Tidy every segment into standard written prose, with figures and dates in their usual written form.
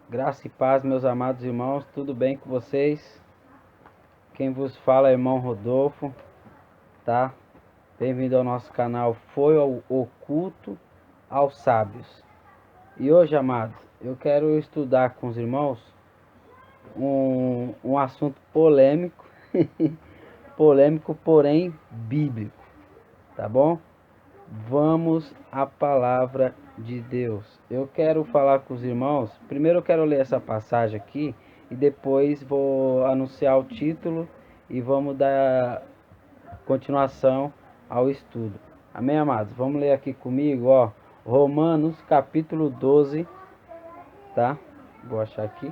Graça e paz, meus amados irmãos, tudo bem com vocês? Quem vos fala é o irmão Rodolfo, tá? Bem-vindo ao nosso canal Foi ao Oculto aos Sábios. E hoje, amados, eu quero estudar com os irmãos um assunto polêmico, polêmico, porém bíblico, tá bom? Vamos à palavra de Deus. Eu quero falar com os irmãos. Primeiro eu quero ler essa passagem aqui e depois vou anunciar o título e vamos dar continuação ao estudo. Amém, amados? Vamos ler aqui comigo, ó. Romanos capítulo 12, tá? Vou achar aqui.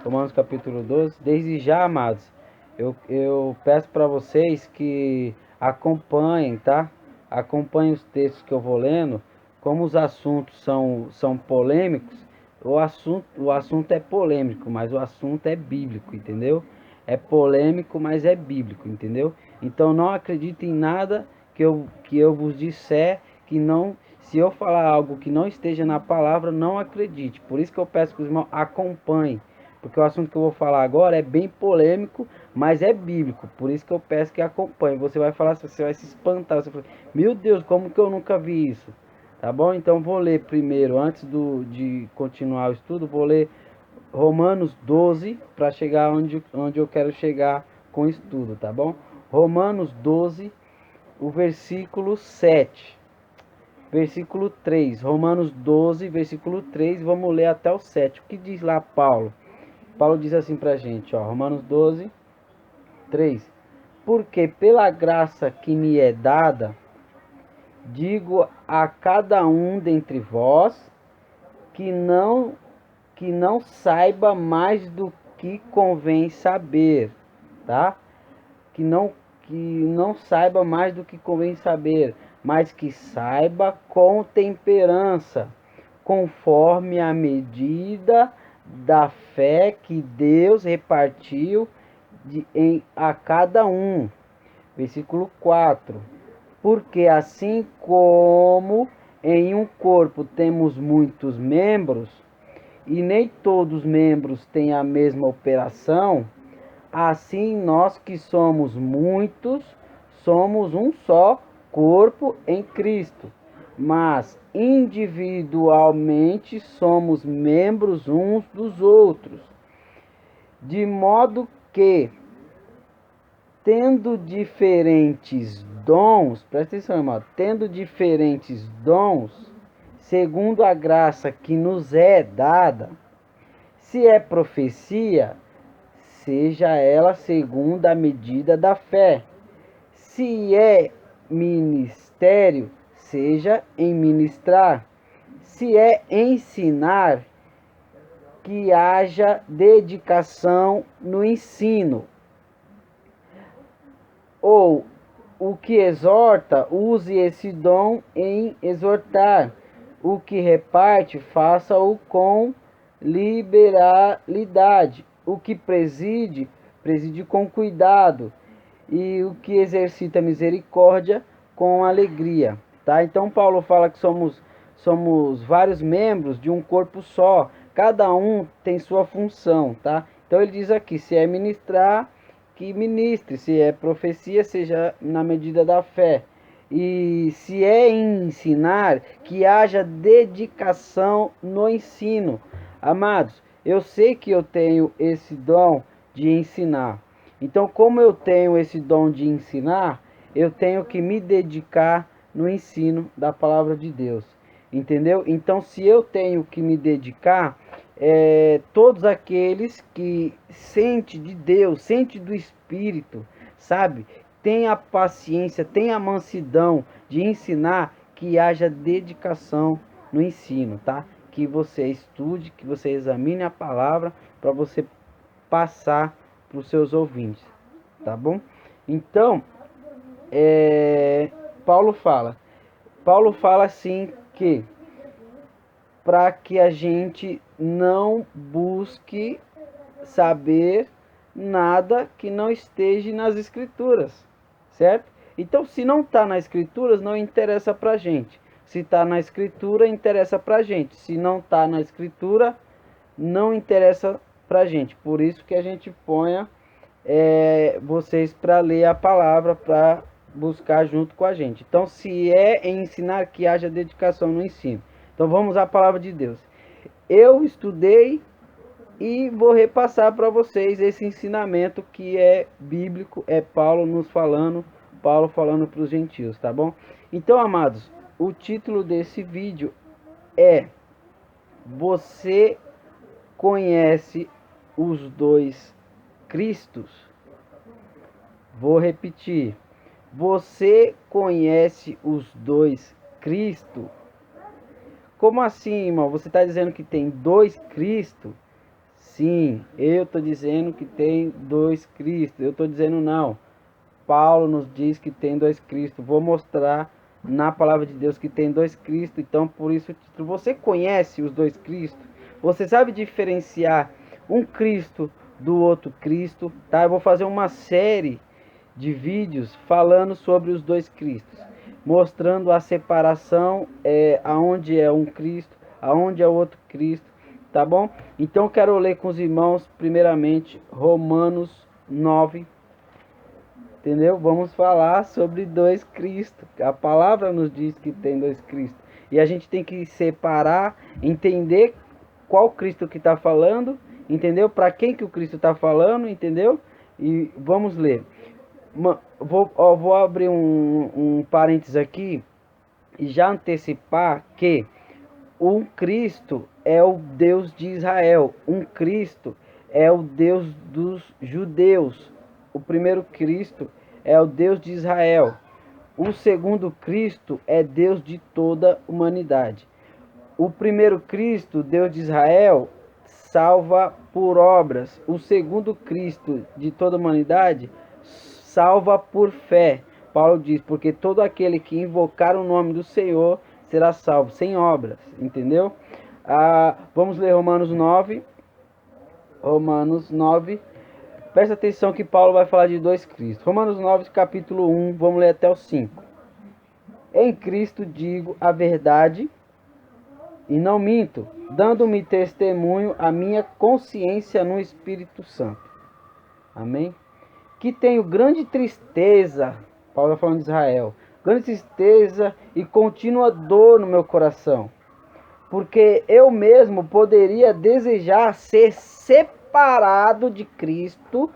Romanos capítulo 12. Desde já, amados, eu peço para vocês que acompanhem, tá? Acompanhem os textos que eu vou lendo. Como os assuntos são polêmicos, o assunto é polêmico, mas o assunto é bíblico, entendeu? É polêmico, mas é bíblico, entendeu? Então não acredite em nada que eu vos disser que não. Se eu falar algo que não esteja na palavra, não acredite. Por isso que eu peço que os irmãos acompanhem. Porque o assunto que eu vou falar agora é bem polêmico, mas é bíblico. Por isso que eu peço que acompanhe. Você vai falar, você vai se espantar. Você vai falar, meu Deus, como que eu nunca vi isso? Tá bom? Então vou ler primeiro, antes de continuar o estudo, vou ler Romanos 12 para chegar onde eu quero chegar com o estudo, tá bom? Romanos 12, o versículo 7. Versículo 3, Romanos 12, versículo 3, vamos ler até o 7. O que diz lá Paulo? Paulo diz assim pra gente, ó, Romanos 12, 3. Porque pela graça que me é dada, digo a cada um dentre vós que não saiba mais do que convém saber, tá? Que não saiba mais do que convém saber, mas que saiba com temperança, conforme a medida da fé que Deus repartiu a cada um. Versículo 4. Porque assim como em um corpo temos muitos membros, e nem todos os membros têm a mesma operação, assim nós que somos muitos, somos um só corpo em Cristo, mas individualmente somos membros uns dos outros, de modo que, tendo diferentes dons, presta atenção, irmão, tendo diferentes dons, segundo a graça que nos é dada, se é profecia, seja ela segundo a medida da fé. Se é ministério, seja em ministrar. Se é ensinar, que haja dedicação no ensino. Ou o que exorta, use esse dom em exortar. O que reparte, faça-o com liberalidade. O que preside, preside com cuidado. E o que exercita misericórdia, com alegria. Tá? Então Paulo fala que somos vários membros de um corpo só. Cada um tem sua função. Tá? Então ele diz aqui, se é ministrar, que ministre. Se é profecia, seja na medida da fé. E se é ensinar, que haja dedicação no ensino. Amados, eu sei que eu tenho esse dom de ensinar. Então, como eu tenho esse dom de ensinar, eu tenho que me dedicar no ensino da palavra de Deus. Entendeu? Então, se eu tenho que me dedicar, todos aqueles que sente de Deus, sente do Espírito, sabe? Tem a paciência, tem a mansidão de ensinar, que haja dedicação no ensino, tá? Que você estude, que você examine a palavra para você passar para os seus ouvintes, tá bom? Então, Paulo fala assim que para que a gente não busque saber nada que não esteja nas escrituras, certo? Então, se não está nas escrituras, não interessa para a gente. Se está na escritura, interessa para a gente. Se não está na escritura, não interessa pra gente. Por isso que a gente ponha vocês para ler a palavra, para buscar junto com a gente. Então, se é em ensinar, que haja dedicação no ensino. Então, vamos à palavra de Deus. Eu estudei e vou repassar para vocês esse ensinamento que é bíblico, é Paulo nos falando, Paulo falando para os gentios, tá bom? Então, amados, o título desse vídeo é: Você conhece os dois Cristos? Vou repetir. Você conhece os dois Cristo? Como assim, irmão? Você está dizendo que tem dois Cristo? Sim, eu estou dizendo que tem dois Cristo. Eu estou dizendo não. Paulo nos diz que tem dois Cristo. Vou mostrar na palavra de Deus que tem dois Cristo. Então, por isso o título. Você conhece os dois Cristo? Você sabe diferenciar um Cristo do outro Cristo? Tá? Eu vou fazer uma série de vídeos falando sobre os dois Cristos, mostrando a separação, aonde é um Cristo, aonde é outro Cristo, tá bom? Então eu quero ler com os irmãos primeiramente Romanos 9, entendeu? Vamos falar sobre dois Cristos. A palavra nos diz que tem dois Cristos, e a gente tem que separar, entender qual Cristo que está falando, entendeu? Para quem que o Cristo está falando, entendeu? E vamos ler. Vou abrir um parênteses aqui e já antecipar que um Cristo é o Deus de Israel. Um Cristo é o Deus dos judeus. O primeiro Cristo é o Deus de Israel. O segundo Cristo é Deus de toda a humanidade. O primeiro Cristo, Deus de Israel, salva por obras. O segundo Cristo de toda a humanidade salva por fé. Paulo diz, porque todo aquele que invocar o nome do Senhor será salvo, sem obras, entendeu? Vamos ler Romanos 9. Romanos 9. Presta atenção que Paulo vai falar de dois Cristos. Romanos 9, capítulo 1, vamos ler até o 5. Em Cristo digo a verdade e não minto, dando-me testemunho a minha consciência no Espírito Santo. Amém? Que tenho grande tristeza, Paulo está falando de Israel, grande tristeza e contínua dor no meu coração, porque eu mesmo poderia desejar ser separado de Cristo.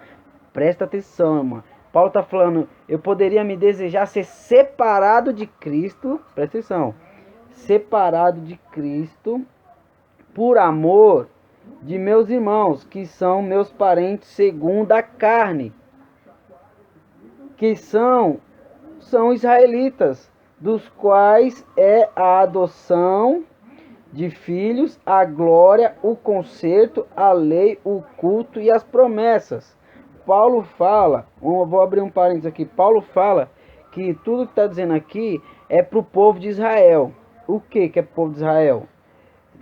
Presta atenção, irmão. Paulo está falando, eu poderia me desejar ser separado de Cristo, presta atenção, separado de Cristo, por amor de meus irmãos, que são meus parentes segundo a carne, que são israelitas, dos quais é a adoção de filhos, a glória, o conserto, a lei, o culto e as promessas. Paulo fala, vou abrir um parênteses aqui, Paulo fala que tudo que está dizendo aqui é para o povo de Israel. O que é para o povo de Israel?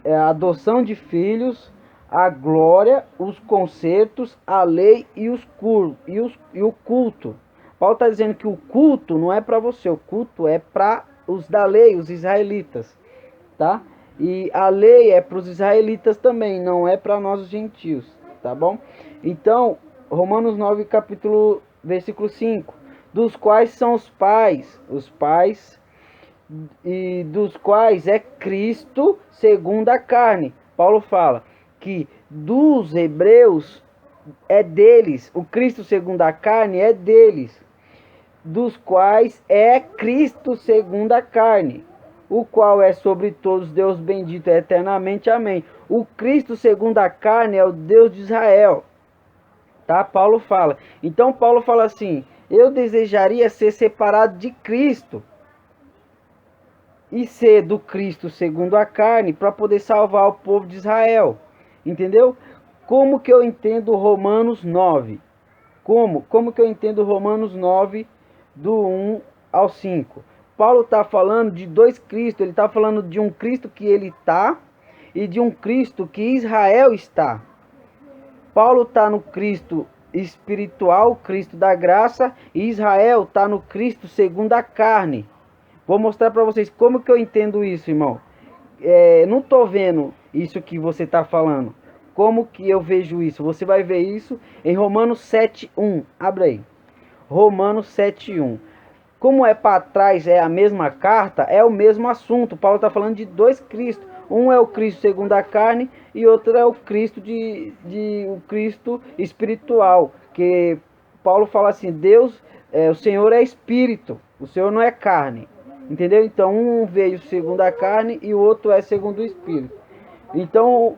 É a adoção de filhos, a glória, os consertos, a lei e o culto. Paulo está dizendo que o culto não é para você, o culto é para os da lei, os israelitas, tá? E a lei é para os israelitas também, não é para nós os gentios, tá bom? Então, Romanos 9, versículo 5, dos quais são os pais, e dos quais é Cristo segundo a carne. Paulo fala que dos hebreus é deles, o Cristo segundo a carne é deles, dos quais é Cristo segundo a carne, o qual é sobre todos Deus bendito eternamente, amém. O Cristo segundo a carne é o Deus de Israel, tá? Paulo fala. Então Paulo fala assim, eu desejaria ser separado de Cristo e ser do Cristo segundo a carne para poder salvar o povo de Israel, entendeu? Como que eu entendo Romanos 9? Como que eu entendo Romanos 9, do 1 ao 5? Paulo está falando de dois Cristos, ele está falando de um Cristo que ele está e de um Cristo que Israel está. Paulo está no Cristo espiritual, Cristo da graça, e Israel está no Cristo segundo a carne. Vou mostrar para vocês como que eu entendo isso, irmão. Não estou vendo isso que você está falando. Como que eu vejo isso? Você vai ver isso em Romanos 7:1. Abre aí. Romanos 7:1. Como é para trás, é a mesma carta, é o mesmo assunto. Paulo está falando de dois Cristos. Um é o Cristo segundo a carne e outro é o Cristo o Cristo espiritual. Que Paulo fala assim, Deus, o Senhor é espírito, o Senhor não é carne. Entendeu? Então um veio segundo a carne e o outro é segundo o espírito. Então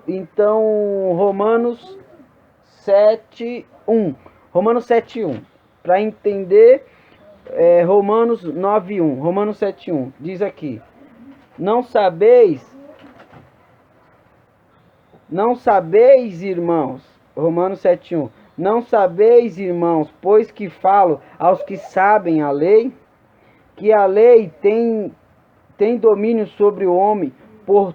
Romanos 7:1. Romanos 7:1. Para entender Romanos 9:1. Romanos 7:1. Diz aqui: Não sabeis, irmãos. Romanos 7:1. Não sabeis, irmãos, pois que falo aos que sabem a lei, que a lei tem domínio sobre o homem por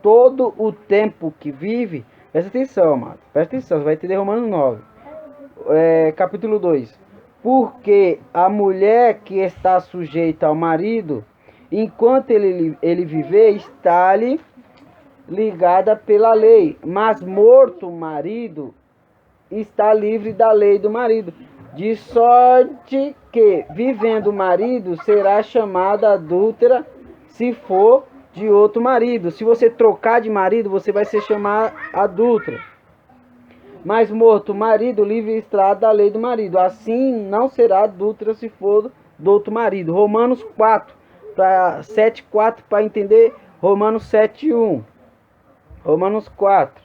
todo o tempo que vive. Presta atenção, amado. Presta atenção, você vai entender Romanos 9. Capítulo 2. Porque a mulher que está sujeita ao marido, enquanto ele viver, está-lhe ligada pela lei. Mas morto o marido, está livre da lei do marido. De sorte que, vivendo o marido, será chamada adúltera se for de outro marido. Se você trocar de marido, você vai ser chamada adúltera. Mas morto o marido, livre estará da lei do marido. Assim não será adúltera se for do outro marido. Romanos 4, 7:4, para entender Romanos 7:1. Romanos 4.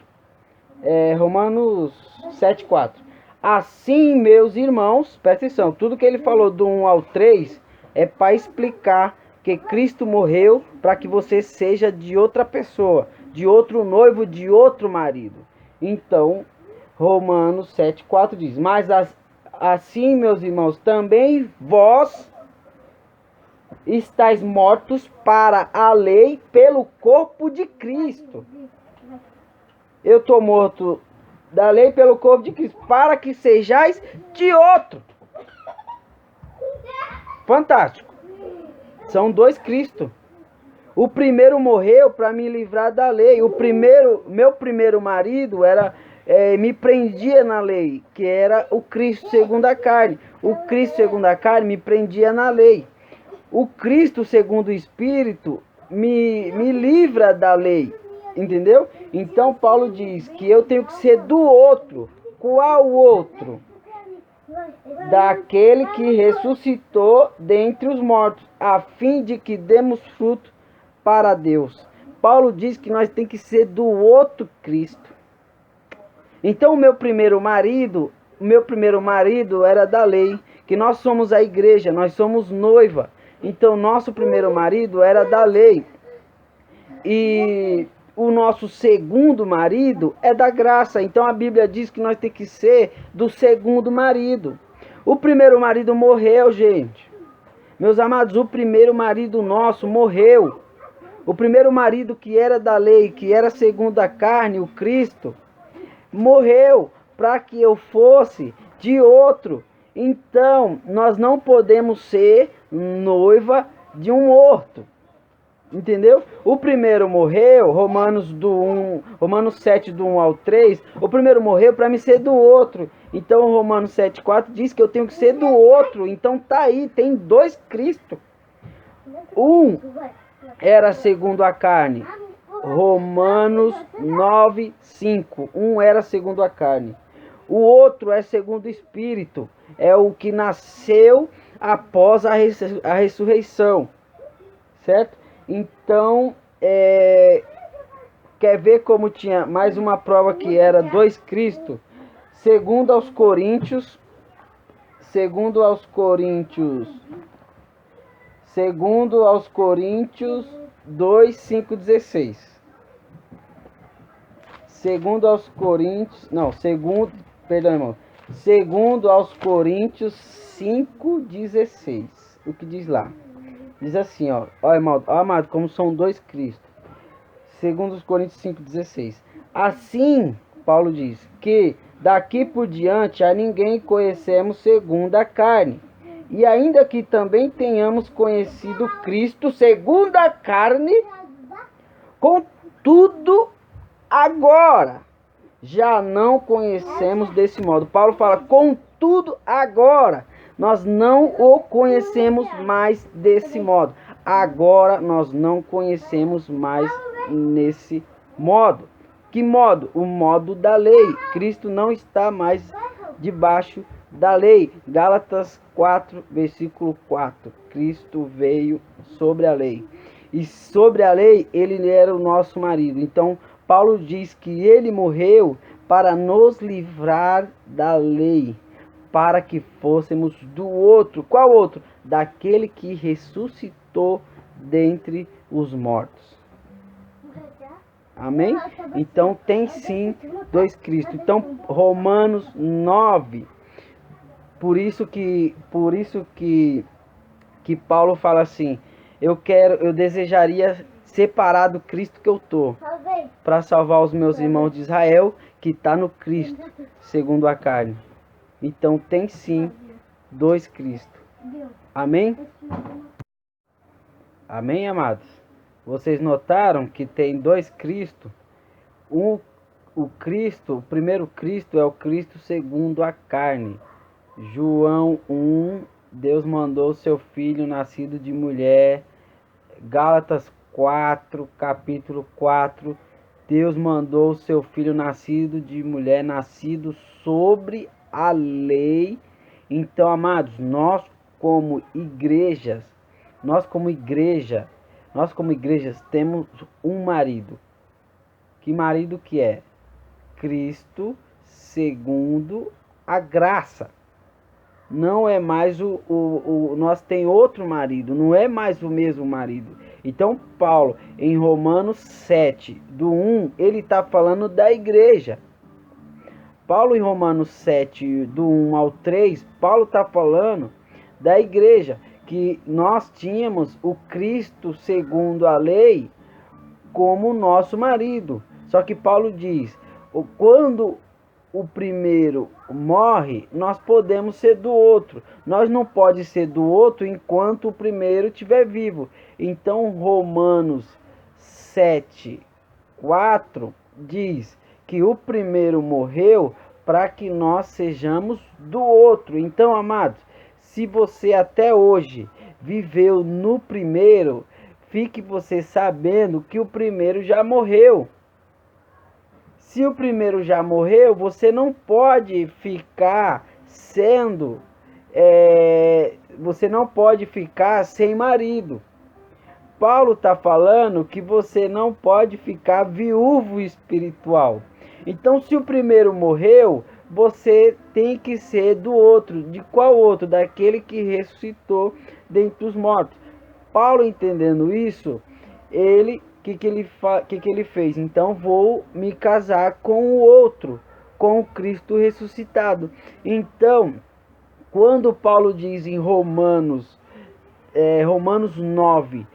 Romanos 7:4. Assim, meus irmãos, presta atenção, tudo que ele falou do 1 ao 3 é para explicar que Cristo morreu para que você seja de outra pessoa, de outro noivo, de outro marido. Então, Romanos 7:4 diz: Mas assim, meus irmãos, também vós estáis mortos para a lei pelo corpo de Cristo. Eu estou morto da lei pelo corpo de Cristo, para que sejais de outro. Fantástico. São dois Cristos. O primeiro morreu para me livrar da lei. Meu primeiro marido me prendia na lei, que era o Cristo segundo a carne. O Cristo segundo a carne me prendia na lei. O Cristo segundo o Espírito me livra da lei. Entendeu? Então Paulo diz que eu tenho que ser do outro. Qual outro? Daquele que ressuscitou dentre os mortos, a fim de que demos fruto para Deus. Paulo diz que nós temos que ser do outro Cristo. Então o meu primeiro marido era da lei, que nós somos a igreja, nós somos noiva. Então nosso primeiro marido era da lei. E o nosso segundo marido é da graça. Então a Bíblia diz que nós temos que ser do segundo marido. O primeiro marido morreu, gente. Meus amados, o primeiro marido nosso morreu. O primeiro marido que era da lei, que era segundo a carne, o Cristo, morreu para que eu fosse de outro. Então nós não podemos ser noiva de um morto. Entendeu? O primeiro morreu, Romanos 7, do 1 ao 3, o primeiro morreu para me ser do outro. Então Romanos 7:4 diz que eu tenho que ser do outro. Então tá aí, tem dois Cristos. Um era segundo a carne. Romanos 9:5. Um era segundo a carne. O outro é segundo o Espírito. É o que nasceu após a ressurreição. Certo? Então, quer ver como tinha mais uma prova que era dois Cristo? Segundo aos Coríntios 2, 5, 16. Segundo aos Coríntios 5:16. O que diz lá? Diz assim, ó, amado, como são dois Cristos. Segundo os Coríntios 5:16. Assim, Paulo diz, que daqui por diante a ninguém conhecemos segundo a carne. E ainda que também tenhamos conhecido Cristo segundo a carne, contudo, agora já não conhecemos desse modo. Paulo fala, contudo, agora nós não o conhecemos mais desse modo. Agora nós não conhecemos mais nesse modo. Que modo? O modo da lei. Cristo não está mais debaixo da lei. Gálatas 4, versículo 4. Cristo veio sobre a lei. E sobre a lei, ele era o nosso marido. Então, Paulo diz que ele morreu para nos livrar da lei, para que fôssemos do outro. Qual outro? Daquele que ressuscitou dentre os mortos. Amém? Então tem sim dois Cristos. Então Romanos 9. Por isso que Paulo fala assim: eu desejaria separar do Cristo que eu tô, para salvar os meus irmãos de Israel que está no Cristo, segundo a carne. Então tem sim dois Cristos. Amém? Amém, amados? Vocês notaram que tem dois Cristos? O primeiro Cristo é o Cristo segundo a carne. João 1, Deus mandou seu filho nascido de mulher. Gálatas 4, capítulo 4, Deus mandou seu filho nascido de mulher, nascido sobre a lei. Então, amados, nós como igrejas temos um marido. Que marido que é? Cristo segundo a graça. Não é mais nós tem outro marido, não é mais o mesmo marido. Então Paulo, em Romanos 7, do 1, ele está falando da igreja. Paulo, em Romanos 7, do 1 ao 3, Paulo está falando da igreja, que nós tínhamos o Cristo segundo a lei como nosso marido. Só que Paulo diz, quando o primeiro morre, nós podemos ser do outro. Nós não pode ser do outro enquanto o primeiro estiver vivo. Então Romanos 7, 4 diz que o primeiro morreu para que nós sejamos do outro. Então, amados, se você até hoje viveu no primeiro, fique você sabendo que o primeiro já morreu. Se o primeiro já morreu, você não pode ficar você não pode ficar sem marido. Paulo está falando que você não pode ficar viúvo espiritual. Então, se o primeiro morreu, você tem que ser do outro. De qual outro? Daquele que ressuscitou dentre os mortos. Paulo, entendendo isso, que ele fez? Então vou me casar com o outro, com o Cristo ressuscitado. Então, quando Paulo diz em Romanos 9,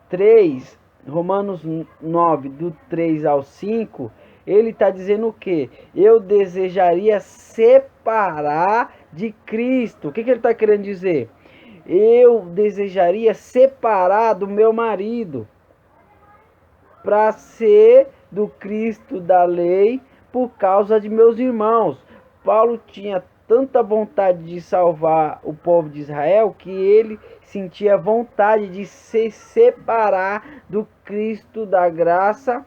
3, Romanos 9, do 3 ao 5, ele está dizendo o quê? Eu desejaria separar de Cristo. O que ele está querendo dizer? Eu desejaria separar do meu marido para ser do Cristo da lei por causa de meus irmãos. Paulo tinha tanta vontade de salvar o povo de Israel que ele sentia vontade de se separar do Cristo da graça,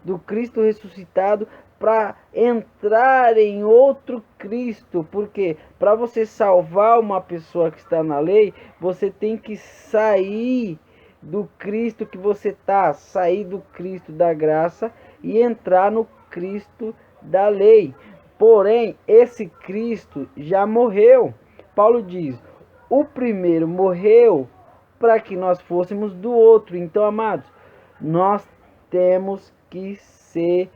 do Cristo ressuscitado, para entrar em outro Cristo. Porque para você salvar uma pessoa que está na lei, você tem que sair do Cristo que você está, sair do Cristo da graça e entrar no Cristo da lei. Porém, esse Cristo já morreu. Paulo diz, o primeiro morreu para que nós fôssemos do outro. Então, amados, nós temos que ser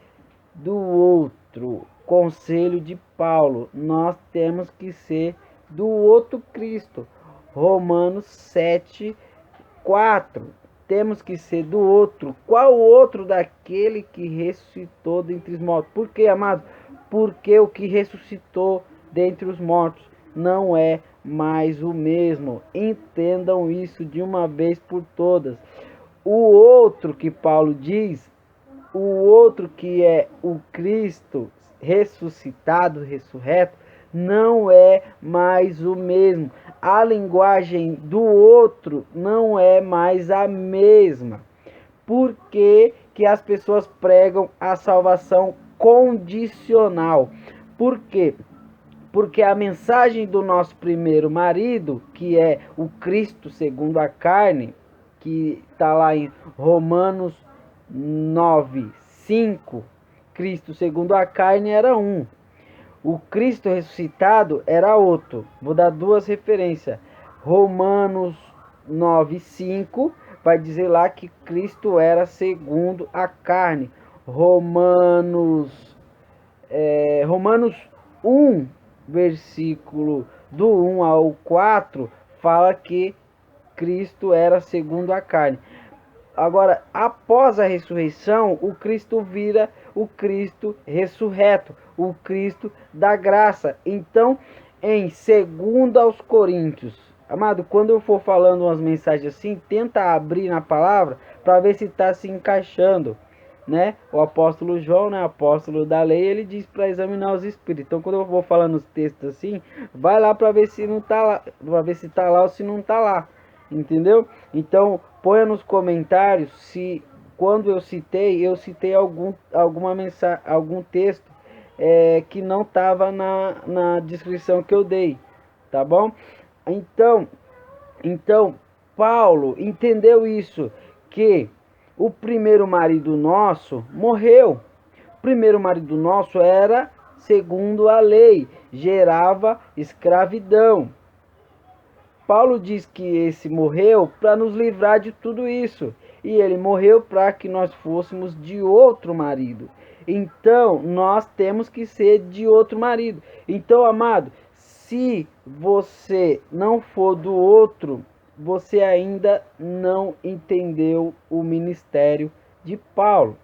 do outro. Conselho de Paulo, nós temos que ser do outro Cristo. Romanos 7, 4. Temos que ser do outro. Qual outro? Daquele que ressuscitou dentre os mortos. Por quê, amados? Porque o que ressuscitou dentre os mortos não é mais o mesmo. Entendam isso de uma vez por todas. O outro que Paulo diz, o outro que é o Cristo ressuscitado, ressurreto, não é mais o mesmo. A linguagem do outro não é mais a mesma. Por que que as pessoas pregam a salvação condicional? Por quê? Porque a mensagem do nosso primeiro marido, que é o Cristo segundo a carne, que está lá em Romanos 9:5, Cristo segundo a carne era um. O Cristo ressuscitado era outro. Vou dar duas referências. Romanos 9:5 vai dizer lá que Cristo era segundo a carne. Romanos 1, versículo do 1 ao 4, fala que Cristo era segundo a carne. Agora, após a ressurreição, o Cristo vira o Cristo ressurreto, o Cristo da graça. Então, em 2 aos Coríntios, amado, quando eu for falando umas mensagens assim, tenta abrir na palavra para ver se está se encaixando, né? O apóstolo João, né, apóstolo da lei, ele diz para examinar os espíritos. Então, quando eu vou falando os textos assim, vai lá para ver se não tá lá, para ver se tá lá ou se não tá lá. Entendeu? Então, ponha nos comentários se quando eu citei alguma mensagem, algum texto que não estava na descrição que eu dei, tá bom? Então, Paulo entendeu isso, que o primeiro marido nosso morreu. O primeiro marido nosso era segundo a lei, gerava escravidão. Paulo diz que esse morreu para nos livrar de tudo isso. E ele morreu para que nós fôssemos de outro marido. Então, nós temos que ser de outro marido. Então, amado, se você não for do outro, você ainda não entendeu o ministério de Paulo.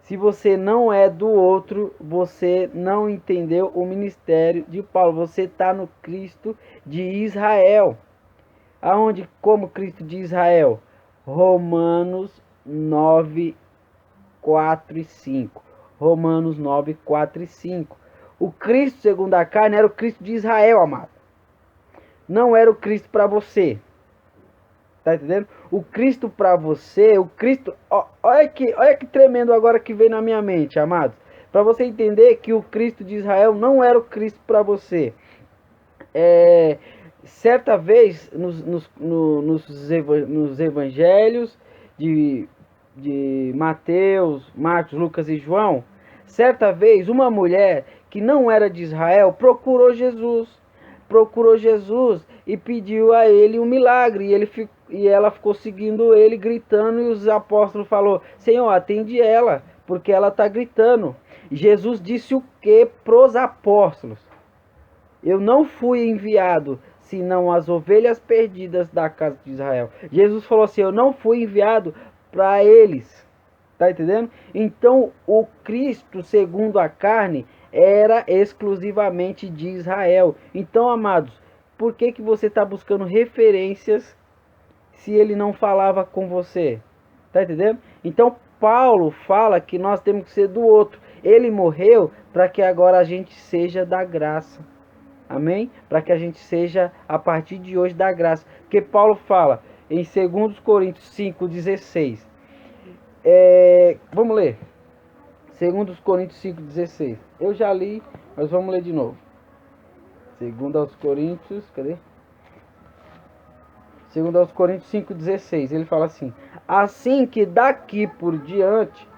Se você não é do outro, você não entendeu o ministério de Paulo. Você está no Cristo de Israel. Aonde, como Cristo de Israel? Romanos 9, 4 e 5. Romanos 9, 4 e 5. O Cristo segundo a carne era o Cristo de Israel, amado. Não era o Cristo para você. Tá entendendo? O Cristo para você, o Cristo... olha que tremendo agora que veio na minha mente, amados. Para você entender que o Cristo de Israel não era o Cristo para você. Certa vez, nos evangelhos de Mateus, Marcos, Lucas e João, certa vez uma mulher que não era de Israel procurou Jesus e pediu a ele um milagre. E ela ficou seguindo ele, gritando, e os apóstolos falaram: Senhor, atende ela, porque ela está gritando. Jesus disse o que pros apóstolos? Eu não fui enviado, senão as ovelhas perdidas da casa de Israel. Jesus falou assim: eu não fui enviado para eles. Tá entendendo? Então, o Cristo, segundo a carne, era exclusivamente de Israel. Então, amados, por que você está buscando referências se ele não falava com você? Tá entendendo? Então, Paulo fala que nós temos que ser do outro. Ele morreu para que agora a gente seja da graça. Amém? Para que a gente seja, a partir de hoje, da graça. Porque Paulo fala em 2 Coríntios 5,16. Vamos ler. 2 Coríntios 5,16. Eu já li, mas vamos ler de novo. 2 Coríntios, cadê? 2 Coríntios 5,16. Ele fala assim: assim que daqui por diante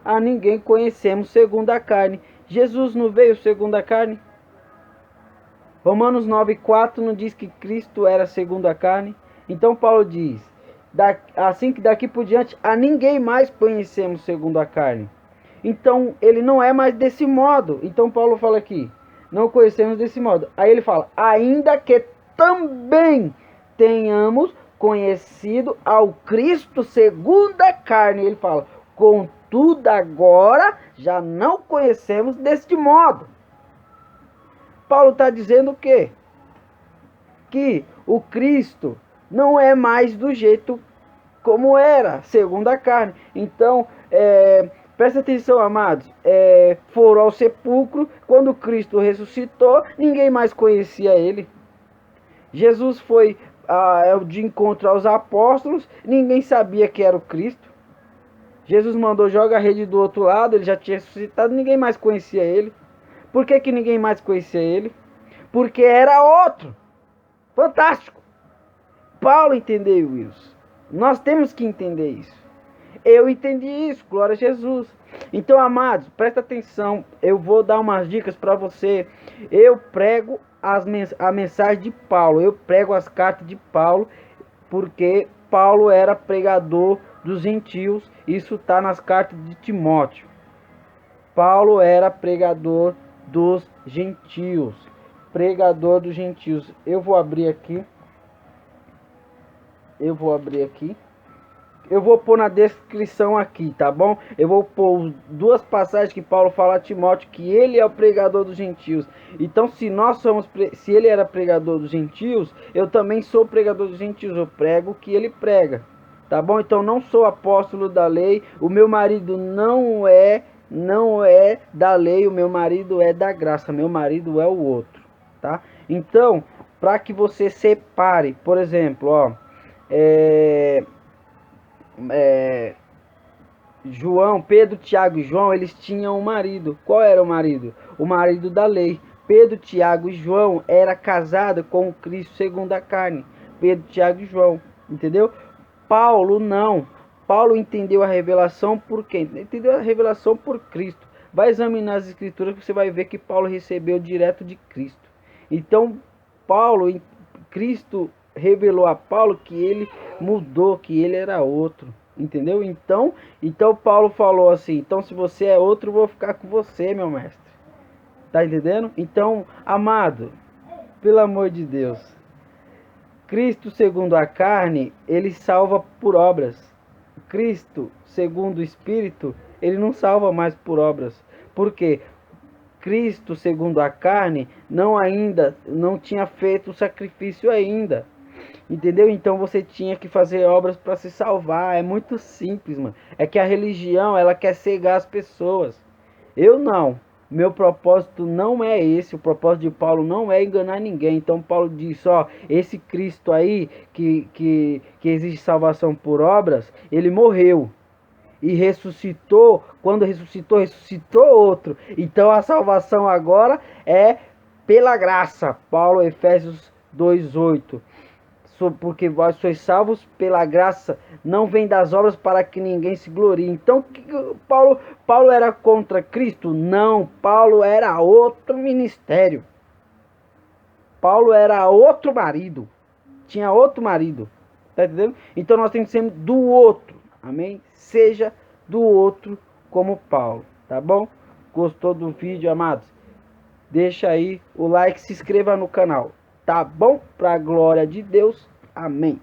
a ninguém conhecemos segundo a carne. Jesus não veio segundo a carne? Romanos 9,4 não diz que Cristo era segundo a carne? Então Paulo diz: assim que daqui por diante a ninguém mais conhecemos segundo a carne. Então ele não é mais desse modo. Então Paulo fala aqui: não conhecemos desse modo. Aí ele fala: ainda que também tenhamos conhecido ao Cristo segundo a carne. Ele fala: contudo agora já não conhecemos deste modo. Paulo está dizendo o quê? Que o Cristo não é mais do jeito como era, segundo a carne. Então, Presta atenção, amados. Foram ao sepulcro, quando Cristo ressuscitou, ninguém mais conhecia ele. Jesus foi de encontro aos apóstolos, ninguém sabia que era o Cristo. Jesus mandou jogar a rede do outro lado, ele já tinha ressuscitado, ninguém mais conhecia ele. Por que ninguém mais conhecia ele? Porque era outro. Fantástico. Paulo entendeu isso. Nós temos que entender isso. Eu entendi isso, glória a Jesus. Então, amados, presta atenção. Eu vou dar umas dicas para você. Eu prego a mensagem de Paulo. Eu prego as cartas de Paulo, porque Paulo era pregador dos gentios. Isso está nas cartas de Timóteo. Paulo era pregador dos gentios. Pregador dos gentios. Eu vou abrir aqui. Eu vou pôr na descrição aqui, tá bom? Eu vou pôr duas passagens que Paulo fala a Timóteo, que ele é o pregador dos gentios. Então, se ele era pregador dos gentios, eu também sou pregador dos gentios. Eu prego o que ele prega, tá bom? Então, não sou apóstolo da lei. O meu marido não é da lei. O meu marido é da graça. Meu marido é o outro, tá? Então, para que você separe, por exemplo, ó, João, Pedro, Tiago e João, eles tinham um marido. Qual era o marido? O marido da lei. Pedro, Tiago e João era casado com Cristo segundo a carne. Pedro, Tiago e João, entendeu? Paulo não. Paulo entendeu a revelação por quem? Entendeu a revelação por Cristo. Vai examinar as escrituras que você vai ver que Paulo recebeu direto de Cristo. Então, Cristo revelou a Paulo que ele mudou, que ele era outro, entendeu? Então Paulo falou assim: então se você é outro, eu vou ficar com você, meu mestre. Tá entendendo? Então, amado, pelo amor de Deus, Cristo segundo a carne, ele salva por obras. Cristo segundo o Espírito, ele não salva mais por obras. Por quê? Cristo segundo a carne não tinha feito o sacrifício ainda. Entendeu? Então você tinha que fazer obras para se salvar. É muito simples, mano. É que a religião, ela quer cegar as pessoas. Eu não. Meu propósito não é esse. O propósito de Paulo não é enganar ninguém. Então Paulo diz, ó, esse Cristo aí que exige salvação por obras, ele morreu e ressuscitou. Quando ressuscitou outro. Então a salvação agora é pela graça. Paulo, Efésios 2:8. Porque vós sois salvos pela graça, não vem das obras para que ninguém se glorie. Então, Paulo era contra Cristo? Não, Paulo era outro ministério. Paulo era outro marido. Tinha outro marido. Tá entendendo? Então nós temos que ser do outro. Amém? Seja do outro como Paulo. Tá bom? Gostou do vídeo, amados? Deixa aí o like, se inscreva no canal. Tá bom? Pra glória de Deus. Amém.